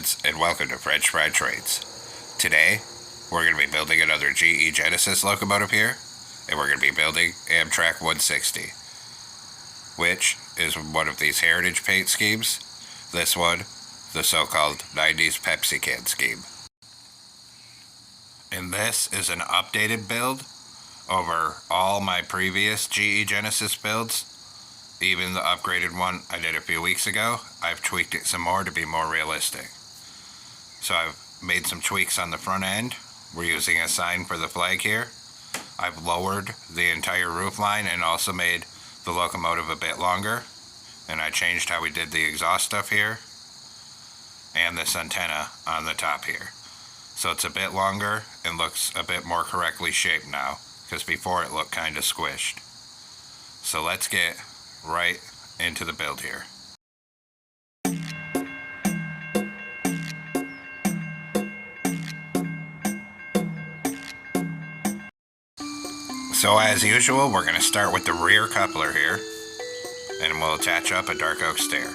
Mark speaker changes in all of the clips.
Speaker 1: friends, and welcome to French Fry Trades. Today, we're going to be building another GE Genesis locomotive here, and we're going to be building Amtrak 160, which is one of these heritage paint schemes. This one, the so-called 90s Pepsi can scheme. And this is an updated build over all my previous GE Genesis builds. Even the upgraded one I did a few weeks ago, I've tweaked it some more to be more realistic. So I've made some tweaks on the front end. We're using a sign for the flag here. I've lowered the entire roof line and also made the locomotive a bit longer. And I changed how we did the exhaust stuff here and this antenna on the top here. So it's a bit longer and looks a bit more correctly shaped now, because before it looked kind of squished. So let's get right into the build here. So as usual, we're going to start with the rear coupler here, and we'll attach up a dark oak stair.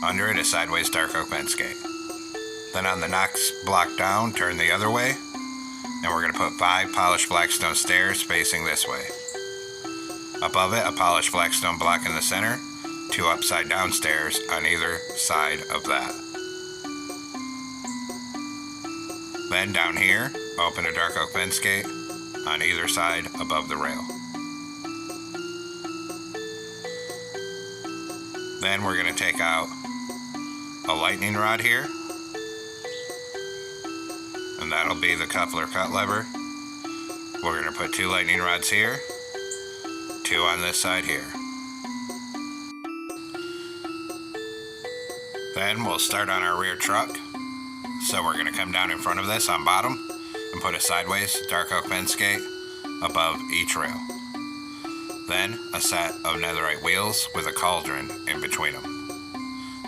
Speaker 1: Under it, a sideways dark oak fence gate. Then on the next block down, turn the other way, and we're going to put 5 polished blackstone stairs facing this way. Above it, a polished blackstone block in the center, 2 upside down stairs on either side of that. Then down here, open a dark oak fence gate on either side above the rail. Then we're going to take out a lightning rod here, and that'll be the cut lever. We're going to put 2 lightning rods here, 2 on this side here. Then we'll start on our rear truck. So we're going to come down in front of this on bottom and put a sideways dark oak fence gate above each rail. Then a set of netherite wheels with a cauldron in between them.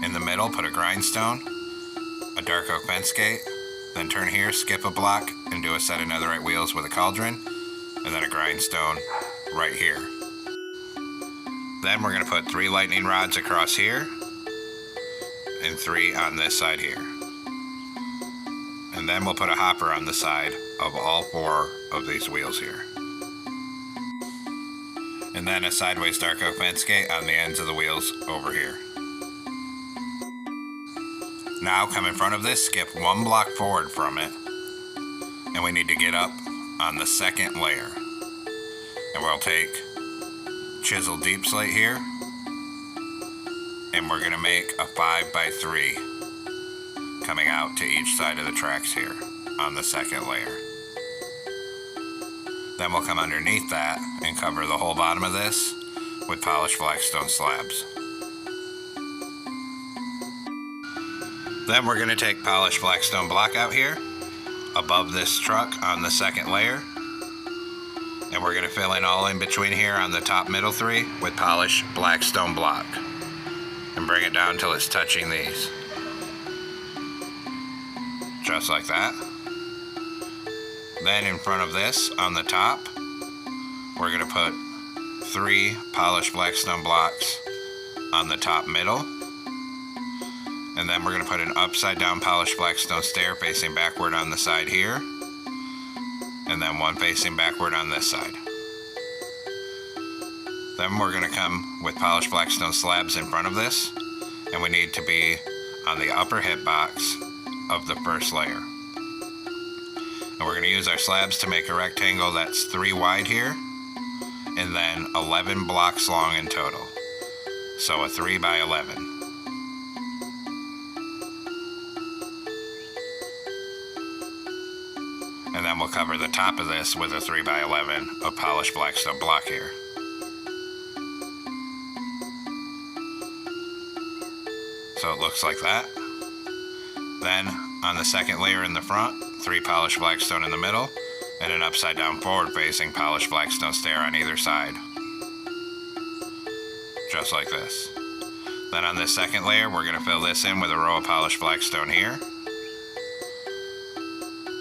Speaker 1: In the middle, put a grindstone, a dark oak fence gate, then turn here, skip a block, and do a set of netherite wheels with a cauldron, and then a grindstone right here. Then we're going to put 3 lightning rods across here, and 3 on this side here. And then we'll put a hopper on the side of all 4 of these wheels here. And then a sideways dark oak fence gate on the ends of the wheels over here. Now come in front of this, skip 1 block forward from it, and we need to get up on the second layer. And we'll take chisel deep slate here, and we're going to make a 5x3 coming out to each side of the tracks here on the second layer. Then we'll come underneath that and cover the whole bottom of this with polished blackstone slabs. Then we're going to take polished blackstone block out here above this truck on the second layer, and we're going to fill in all in between here on the top middle 3 with polished blackstone block and bring it down till it's touching these. Just like that. Then in front of this on the top, we're going to put 3 polished blackstone blocks on the top middle. And then we're going to put an upside down polished blackstone stair facing backward on the side here. And then 1 facing backward on this side. Then we're going to come with polished blackstone slabs in front of this. And we need to be on the upper hip box of the first layer. And we're going to use our slabs to make a rectangle that's 3 wide here. And then 11 blocks long in total. So a 3x11. And then we'll cover the top of this with a 3x11 of polished blackstone block here. So it looks like that. Then on the second layer in the front, 3 polished blackstone in the middle, and an upside down forward facing polished blackstone stair on either side. Just like this. Then on this second layer, we're going to fill this in with a row of polished blackstone here.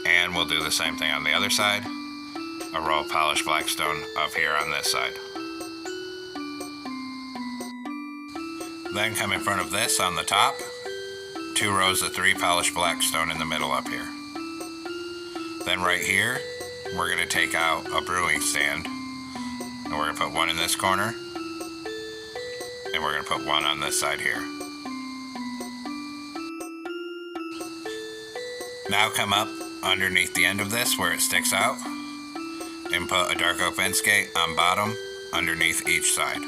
Speaker 1: And we'll do the same thing on the other side. A row of polished blackstone up here on this side. Then come in front of this on the top 2 rows of 3 polished black stone in the middle up here. Then right here, we're going to take out a brewing stand, and we're going to put one in this corner, and we're going to put one on this side here. Now come up underneath the end of this where it sticks out, and put a dark oak fence gate on bottom underneath each side,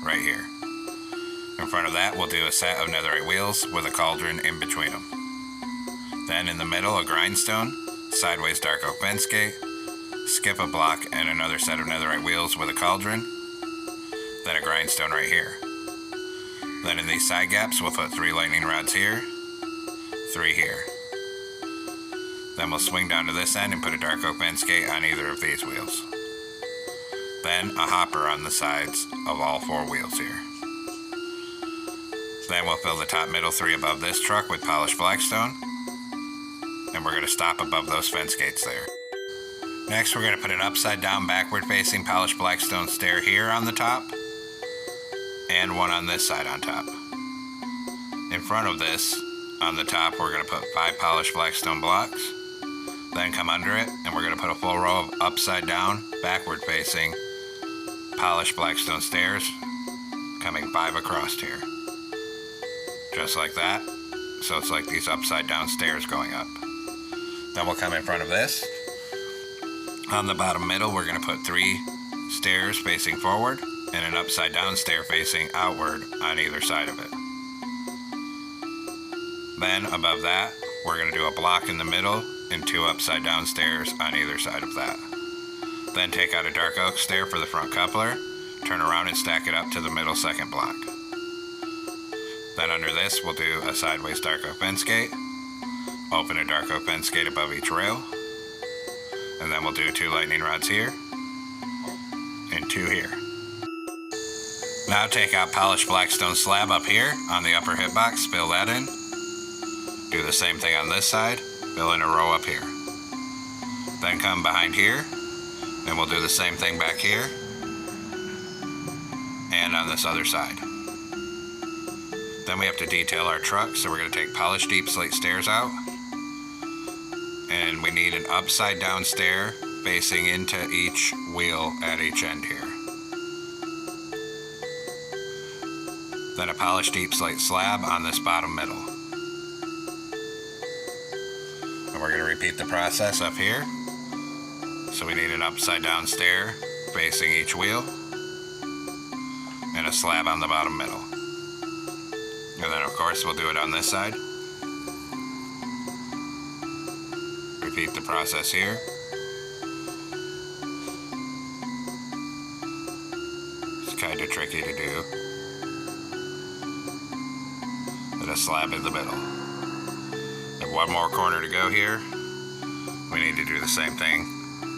Speaker 1: right here. In front of that, we'll do a set of netherite wheels with a cauldron in between them. Then in the middle, a grindstone, sideways dark oak fence gate, skip a block and another set of netherite wheels with a cauldron, then a grindstone right here. Then in these side gaps, we'll put 3 lightning rods here, 3 here. Then we'll swing down to this end and put a dark oak fence gate on either of these wheels. Then a hopper on the sides of all 4 wheels here. Then we'll fill the top middle 3 above this truck with polished blackstone, and we're going to stop above those fence gates there. Next, we're going to put an upside down backward facing polished blackstone stair here on the top, and one on this side on top. In front of this, on the top, we're going to put 5 polished blackstone blocks, then come under it, and we're going to put a full row of upside down backward facing polished blackstone stairs coming 5 across here. Just like that. So it's like these upside down stairs going up. Then we'll come in front of this. On the bottom middle, we're going to put 3 stairs facing forward and an upside down stair facing outward on either side of it. Then above that, we're going to do a block in the middle and 2 upside down stairs on either side of that. Then take out a dark oak stair for the front coupler, turn around and stack it up to the middle second block. Then under this, we'll do a sideways dark oak fence gate, open a dark oak fence gate above each rail, and then we'll do 2 lightning rods here, and 2 here. Now take out polished blackstone slab up here on the upper hip box, fill that in. Do the same thing on this side, fill in a row up here. Then come behind here, and we'll do the same thing back here, and on this other side. Then we have to detail our truck, so we're going to take polished deep slate stairs out, and we need an upside down stair facing into each wheel at each end here. Then a polished deep slate slab on this bottom middle. And we're going to repeat the process up here. So we need an upside down stair facing each wheel and a slab on the bottom middle. And then of course we'll do it on this side. Repeat the process here. It's kind of tricky to do. And a slab in the middle. And 1 more corner to go here. We need to do the same thing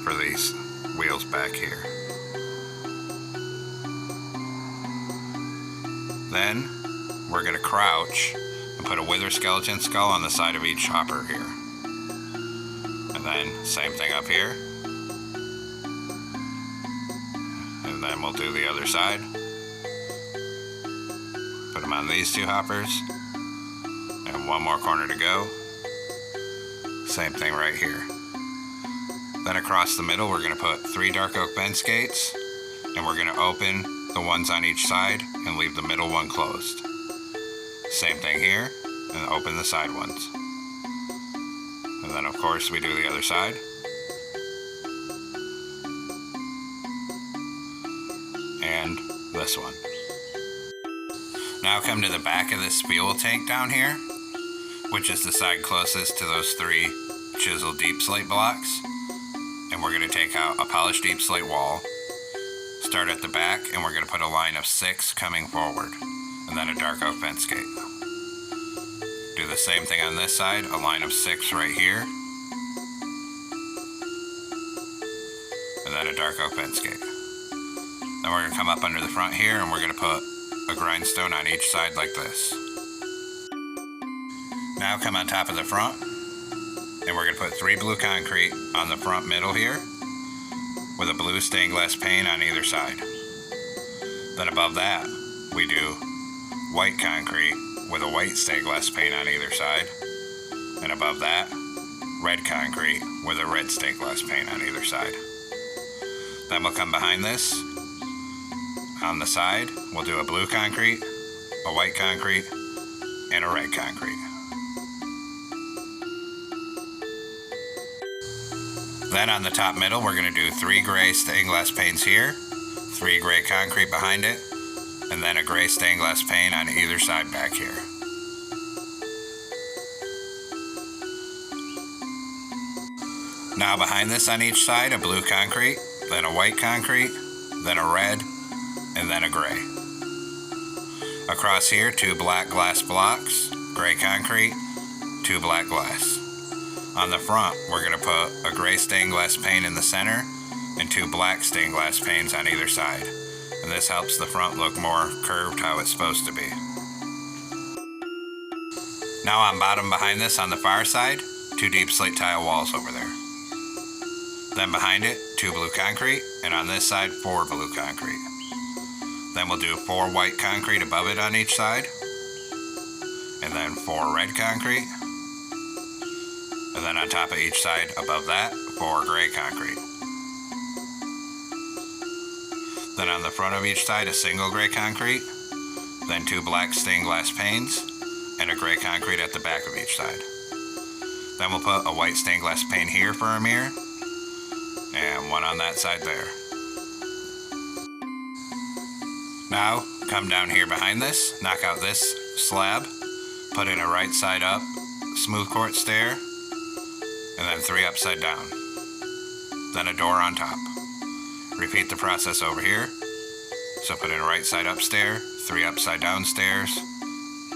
Speaker 1: for these wheels back here. Then we're going to crouch and put a wither skeleton skull on the side of each hopper here. And then same thing up here. And then we'll do the other side. Put them on these 2 hoppers. And 1 more corner to go. Same thing right here. Then across the middle, we're going to put 3 dark oak fence gates, and we're going to open the ones on each side and leave the middle one closed. Same thing here, and open the side ones. And then of course we do the other side. And this one. Now come to the back of this fuel tank down here, which is the side closest to those 3 chiseled deep slate blocks. And we're going to take out a polished deep slate wall, start at the back, and we're going to put a line of 6 coming forward, and then a dark oak fence gate. Do the same thing on this side, a line of 6 right here, and then a dark oak fence gate. Then we're going to come up under the front here, and we're going to put a grindstone on each side like this. Now come on top of the front, and we're going to put 3 blue concrete on the front middle here with a blue stained glass pane on either side. Then above that, we do white concrete with a white stained glass paint on either side. And above that, red concrete with a red stained glass paint on either side. Then we'll come behind this. On the side, we'll do a blue concrete, a white concrete, and a red concrete. Then on the top middle, we're going to do 3 gray stained glass paints here, 3 gray concrete behind it, and then a gray stained glass paint on either side back here. Now behind this on each side, a blue concrete, then a white concrete, then a red, and then a gray. Across here, 2 black glass blocks, gray concrete, 2 black glass. On the front, we're going to put a gray stained glass paint in the center and 2 black stained glass paints on either side. And this helps the front look more curved how it's supposed to be. Now on bottom behind this on the far side, 2 deep slate tile walls over there. Then behind it, 2 blue concrete, and on this side, 4 blue concrete. Then we'll do 4 white concrete above it on each side, and then 4 red concrete. And then on top of each side above that, 4 gray concrete. Then on the front of each side, a single gray concrete, then 2 black stained glass panes, and a gray concrete at the back of each side. Then we'll put a white stained glass pane here for a mirror, and 1 on that side there. Now, come down here behind this, knock out this slab, put in a right side up smooth quartz stair, and then 3 upside down. Then a door on top. Repeat the process over here. So put in a right side up stair, 3 upside down stairs,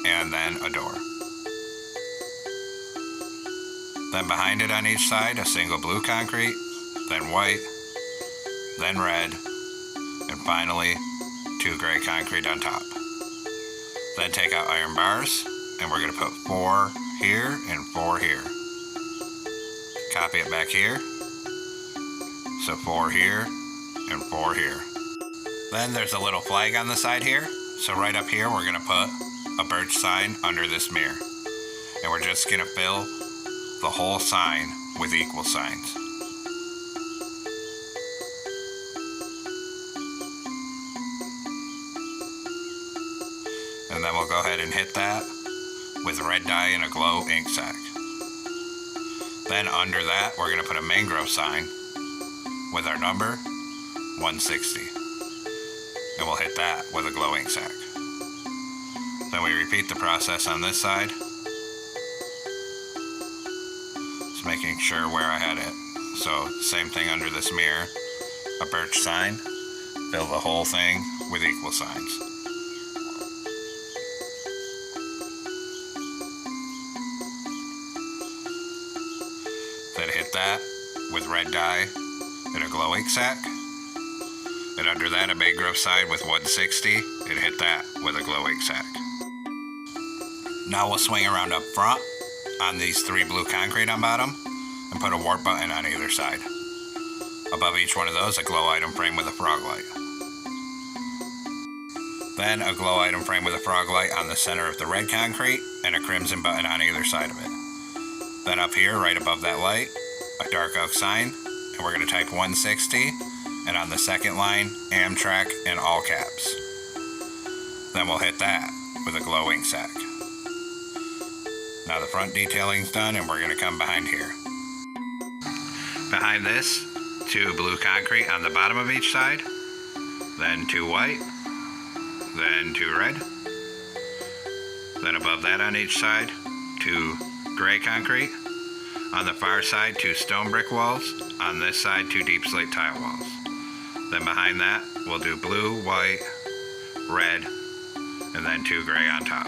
Speaker 1: and then a door. Then behind it on each side, a single blue concrete, then white, then red, and finally 2 gray concrete on top. Then take out iron bars, and we're going to put 4 here and 4 here. Copy it back here. So 4 here and 4 here. Then there's a little flag on the side here. So right up here, we're going to put a birch sign under this mirror. And we're just going to fill the whole sign with equal signs. And then we'll go ahead and hit that with red dye and a glow ink sac. Then under that, we're going to put a mangrove sign with our number 160. And we'll hit that with a glow ink sac. Then we repeat the process on this side. Just making sure where I had it. So same thing under this mirror, a birch sign, fill the whole thing with equal signs. Then hit that with red dye and a glow ink sac. And under that, a mangrove sign with 160, and hit that with a glow ink sac. Now we'll swing around up front on these 3 blue concrete on bottom and put a warp button on either side. Above each one of those, a glow item frame with a frog light. Then a glow item frame with a frog light on the center of the red concrete and a crimson button on either side of it. Then up here, right above that light, a dark oak sign, and we're going to type 160, and on the second line, Amtrak in all caps. Then we'll hit that with a glow ink sac. Now the front detailing's done, and we're going to come behind here. Behind this, 2 blue concrete on the bottom of each side, then 2 white, then 2 red, then above that on each side, 2 gray concrete. On the far side, 2 stone brick walls. On this side, 2 deep slate tile walls. Then behind that, we'll do blue, white, red, and then 2 gray on top.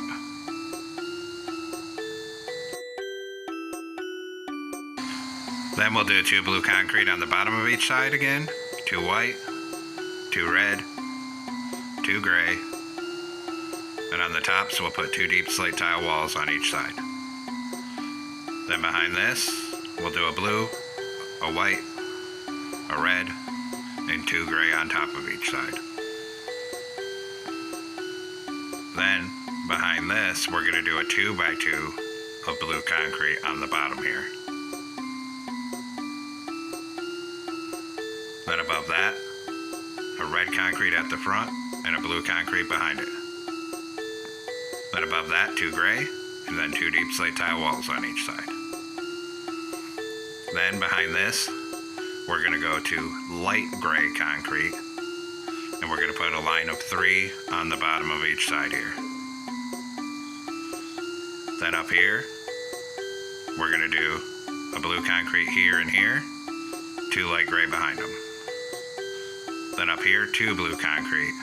Speaker 1: Then we'll do 2 blue concrete on the bottom of each side again, 2 white, 2 red, 2 gray, and on the tops we'll put 2 deep slate tile walls on each side. Then behind this, we'll do a blue, a white, a red, and 2 gray on top of each side. Then, behind this, we're going to do a 2x2 of blue concrete on the bottom here. Then above that, a red concrete at the front and a blue concrete behind it. Then above that, 2 gray, and then 2 deep slate tile walls on each side. Then behind this, we're going to go to light gray concrete, and we're going to put a line of 3 on the bottom of each side here. Then up here, we're going to do a blue concrete here and here, 2 light gray behind them. Then up here, 2 blue concrete,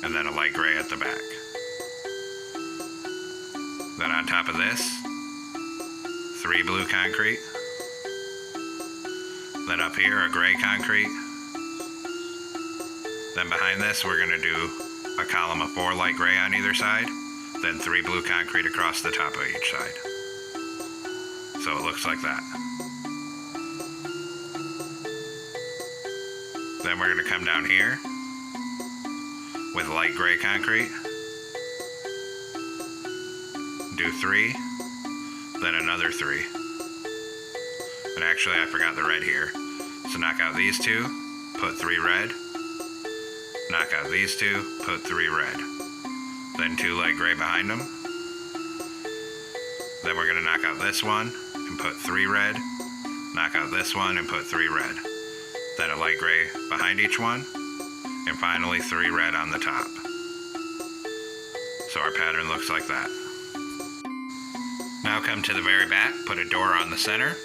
Speaker 1: and then a light gray at the back. Then on top of this, 3 blue concrete. Then up here, a gray concrete. Then behind this, we're going to do a column of 4 light gray on either side, then 3 blue concrete across the top of each side. So it looks like that. Then we're going to come down here with light gray concrete, do 3, then another 3. And actually I forgot the red here. So knock out these 2, put 3 red, knock out these 2, put 3 red, then 2 light gray behind them. Then we're going to knock out this one and put 3 red, knock out this one and put 3 red, then a light gray behind each one, and finally 3 red on the top. So our pattern looks like that. Now come to the very back, put a door on the center,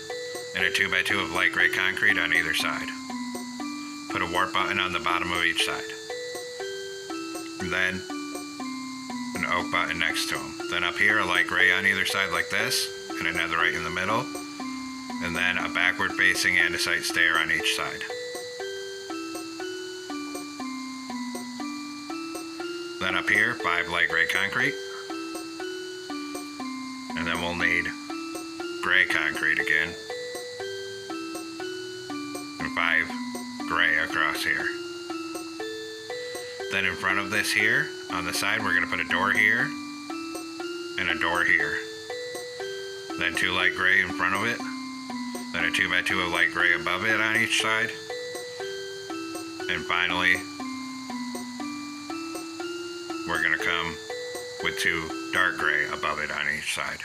Speaker 1: and a 2x2 of light gray concrete on either side. Put a warp button on the bottom of each side. And then an oak button next to them. Then up here, a light gray on either side like this, and a netherite in the middle, and then a backward facing andesite stair on each side. Then up here, 5 light gray concrete, and then we'll need gray concrete again, and 5 gray across here. Then in front of this here, on the side, we're going to put a door here, and a door here. Then 2 light gray in front of it, then a 2x2 of light gray above it on each side, and finally, we're going to come with 2 dark gray above it on each side.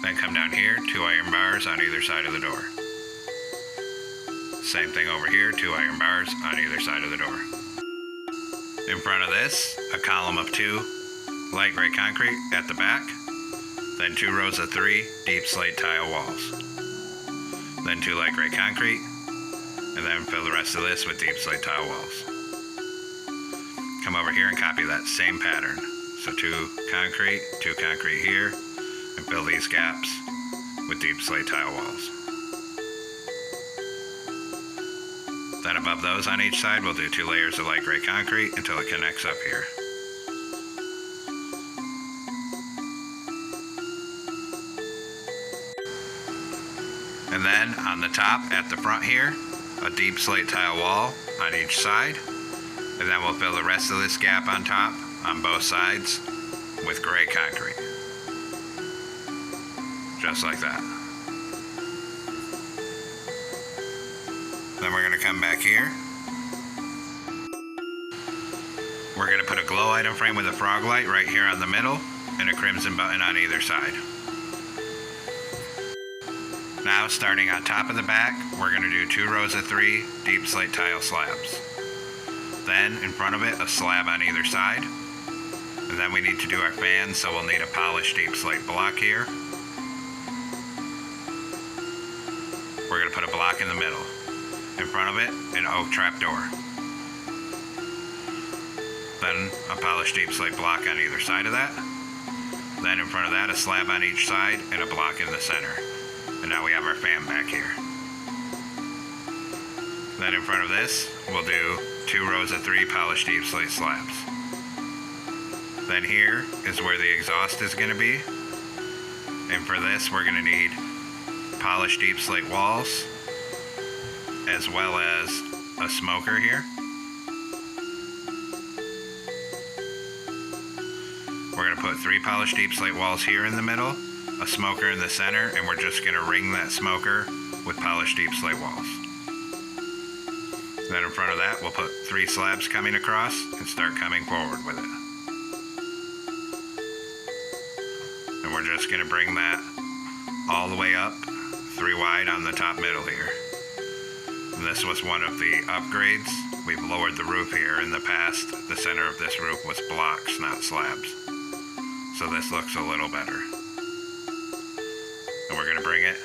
Speaker 1: Then come down here, 2 iron bars on either side of the door. Same thing over here, 2 iron bars on either side of the door. In front of this, a column of 2 light gray concrete at the back, then 2 rows of 3 deep slate tile walls. Then 2 light gray concrete, and then fill the rest of this with deep slate tile walls. Come over here and copy that same pattern. So 2 concrete here, and fill these gaps with deep slate tile walls. Then above those on each side, we'll do 2 layers of light gray concrete until it connects up here. And then on the top at the front here, a deep slate tile wall on each side. And then we'll fill the rest of this gap on top, on both sides, with gray concrete. Just like that. Then we're going to come back here. We're going to put a glow item frame with a frog light right here on the middle, and a crimson button on either side. Now, starting on top of the back, we're going to do 2 rows of 3 deep slate tile slabs. Then, in front of it, a slab on either side. And then we need to do our fans, so we'll need a polished deep slate block here. We're going to put a block in the middle. In front of it, an oak trapdoor. Then a polished deep slate block on either side of that. Then in front of that, a slab on each side and a block in the center. And now we have our fan back here. Then in front of this, we'll do 2 rows of 3 polished deep slate slabs. Then here is where the exhaust is going to be. And for this, we're going to need polished deep slate walls, as well as a smoker here. We're going to put 3 polished deep slate walls here in the middle, a smoker in the center, and we're just going to ring that smoker with polished deep slate walls. Then in front of that, we'll put 3 slabs coming across and start coming forward with it. And we're just going to bring that all the way up, 3 wide on the top middle here. And this was one of the upgrades. We've lowered the roof here. In the past, the center of this roof was blocks, not slabs. So this looks a little better. And we're going to bring it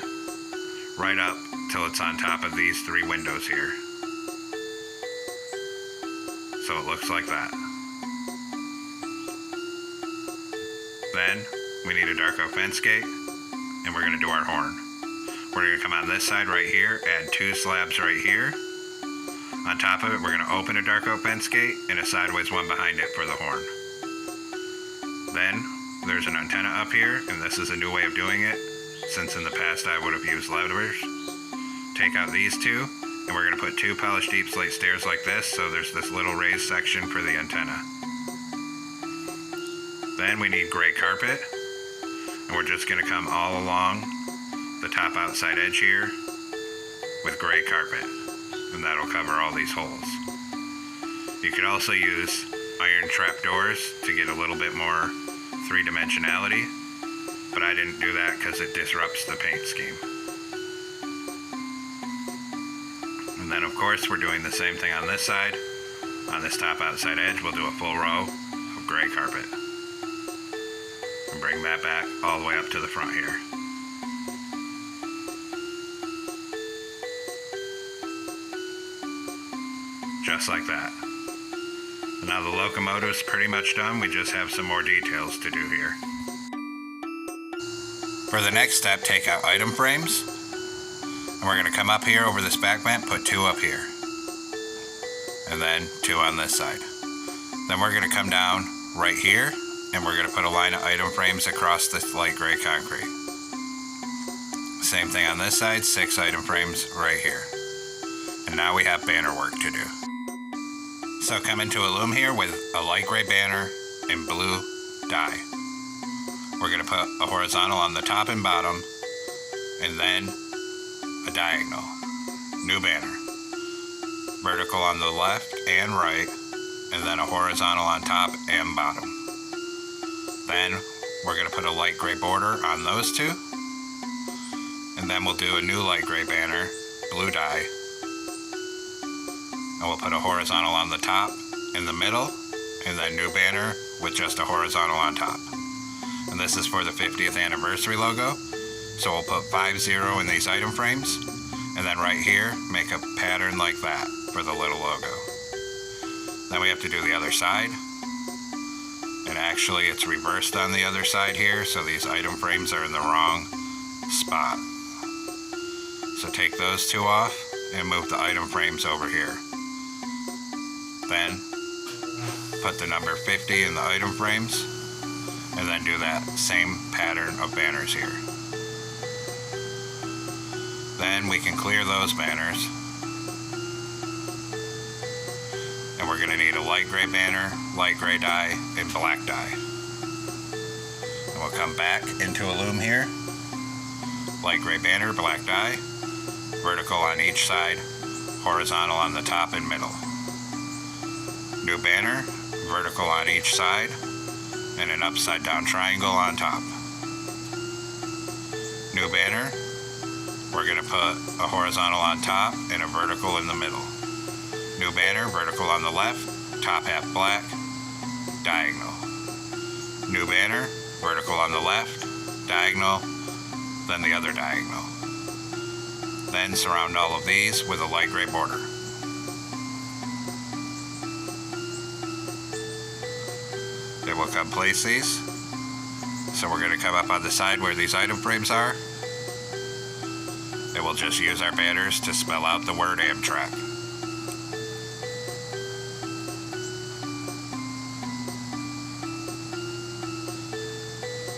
Speaker 1: right up till it's on top of these 3 windows here. So it looks like that. Then we need a dark oak fence gate, and we're going to do our horn. We're going to come on this side right here, add 2 slabs right here. On top of it, we're going to open a dark oak fence gate and a sideways one behind it for the horn. Then there's an antenna up here, and this is a new way of doing it, since in the past I would have used levers. Take out these 2, and we're going to put 2 polished deep slate stairs like this, so there's this little raised section for the antenna. Then we need gray carpet, and we're just going to come all along the top outside edge here with gray carpet, and that'll cover all these holes. You could also use iron trap doors to get a little bit more 3-dimensionality, but I didn't do that because it disrupts the paint scheme. And then of course we're doing the same thing on this side. On this top outside edge, we'll do a full row of gray carpet. And bring that back all the way up to the front here. Just like that. And now the locomotive's pretty much done. We just have some more details to do here. For the next step, take out item frames. And we're going to come up here over this back vent, put 2 up here. And then 2 on this side. Then we're going to come down right here, and we're going to put a line of item frames across this light gray concrete. Same thing on this side, 6 item frames right here. And now we have banner work to do. So come into a loom here with a light gray banner and blue dye. We're going to put a horizontal on the top and bottom, and then a diagonal. New banner. Vertical on the left and right, and then a horizontal on top and bottom. Then we're going to put a light gray border on those 2, and then we'll do a new light gray banner, blue dye. And we'll put a horizontal on the top, in the middle, and then new banner with just a horizontal on top. And this is for the 50th anniversary logo. So we'll put 50 in these item frames, and then right here, make a pattern like that for the little logo. Then we have to do the other side. And actually it's reversed on the other side here, so these item frames are in the wrong spot. So take those 2 off and move the item frames over here. Then put the number 50 in the item frames, and then do that same pattern of banners here. Then we can clear those banners, and we're going to need a light gray banner, light gray dye, and black dye. And we'll come back into a loom here, light gray banner, black dye, vertical on each side, horizontal on the top and middle. New banner, vertical on each side, and an upside down triangle on top. New banner, we're going to put a horizontal on top and a vertical in the middle. New banner, vertical on the left, top half black, diagonal. New banner, vertical on the left, diagonal, then the other diagonal. Then surround all of these with a light gray border. Then we'll come place these. So we're going to come up on the side where these item frames are. And we'll just use our banners to spell out the word Amtrak.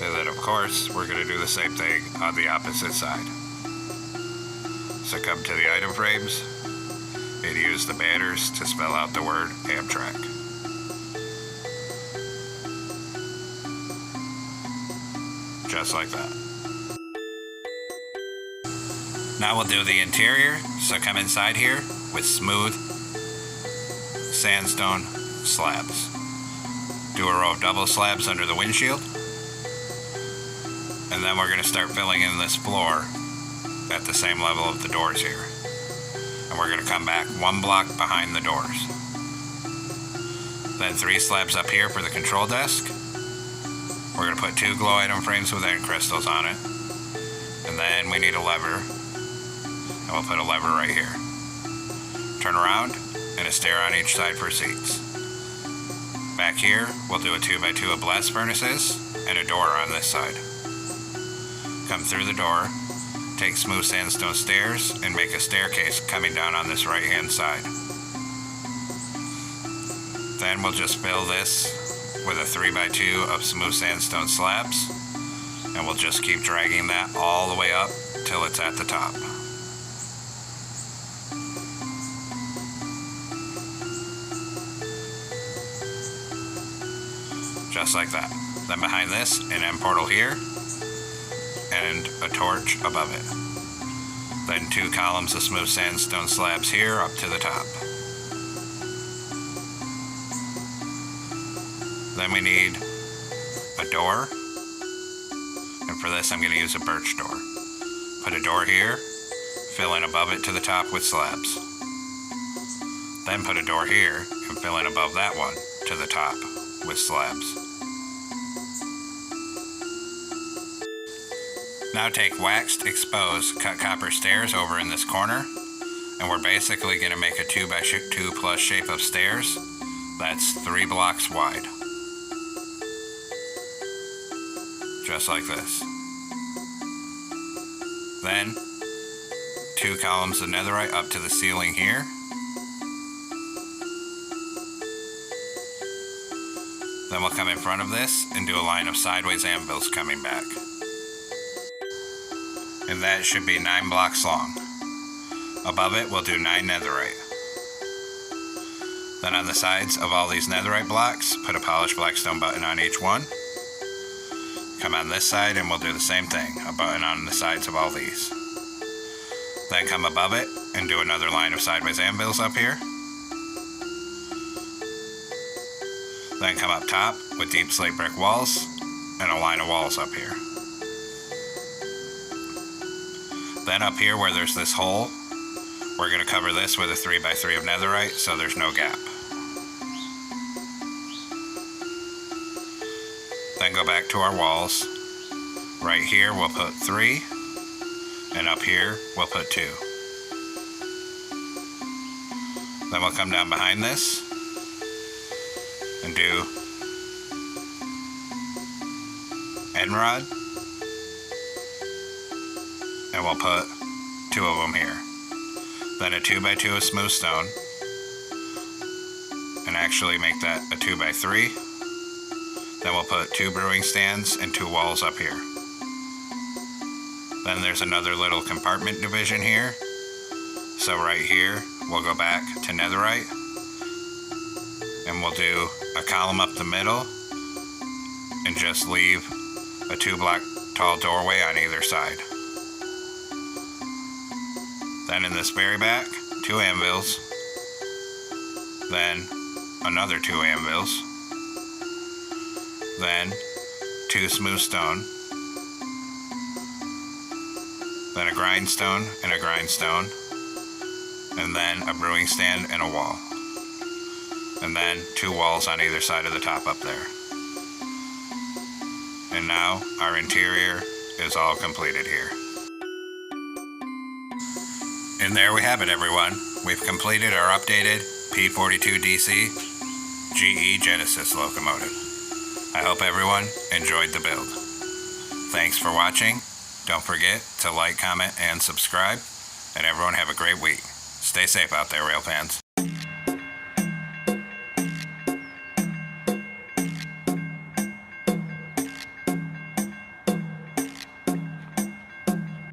Speaker 1: And then of course, we're going to do the same thing on the opposite side. So come to the item frames and use the banners to spell out the word Amtrak. just like that. Now we'll do the interior, so come inside here with smooth sandstone slabs. Do a row of double slabs under the windshield, and then we're going to start filling in this floor at the same level of the doors here. And we're going to come back 1 block behind the doors. Then 3 slabs up here for the control desk. We're going to put 2 glow item frames with end crystals on it. And then we need a lever. And we'll put a lever right here. Turn around, and a stair on each side for seats. Back here, we'll do a 2x2 of blast furnaces and a door on this side. Come through the door, take smooth sandstone stairs, and make a staircase coming down on this right hand side. Then we'll just fill this with a 3x2 of smooth sandstone slabs, and we'll just keep dragging that all the way up till it's at the top. Just like that. Then behind this, an end portal here, and a torch above it. Then 2 columns of smooth sandstone slabs here up to the top. Then we need a door, and for this I'm going to use a birch door. Put a door here, fill in above it to the top with slabs. Then put a door here and fill in above that one to the top with slabs. Now take waxed, exposed, cut copper stairs over in this corner, and we're basically going to make a 2x2 plus shape of stairs that's 3 blocks wide. Just like this. Then 2 columns of netherite up to the ceiling here. Then we'll come in front of this and do a line of sideways anvils coming back. And that should be 9 blocks long. Above it, we'll do 9 netherite. Then on the sides of all these netherite blocks, put a polished blackstone button on each one. Come on this side and we'll do the same thing, a button on the sides of all these. Then come above it and do another line of sideways anvils up here. Then come up top with deep slate brick walls and a line of walls up here. Then up here where there's this hole, we're going to cover this with a 3x3 of netherite so there's no gap. Then go back to our walls. Right here we'll put 3, and up here we'll put 2. Then we'll come down behind this and do end rod. And we'll put 2 of them here. Then a 2x2 of smooth stone. And actually make that a 2x3. Then we'll put 2 brewing stands and 2 walls up here. Then there's another little compartment division here. So right here, we'll go back to netherite. And we'll do a column up the middle. And just leave a 2 block tall doorway on either side. Then in this very back, 2 anvils, then another 2 anvils, then 2 smooth stone, then a grindstone and a grindstone, and then a brewing stand and a wall, and then 2 walls on either side of the top up there. And now our interior is all completed here. And there we have it, everyone. We've completed our updated P42 DC GE Genesis locomotive. I hope everyone enjoyed the build. Thanks for watching. Don't forget to like, comment, and subscribe. And everyone have a great week. Stay safe out there, rail fans.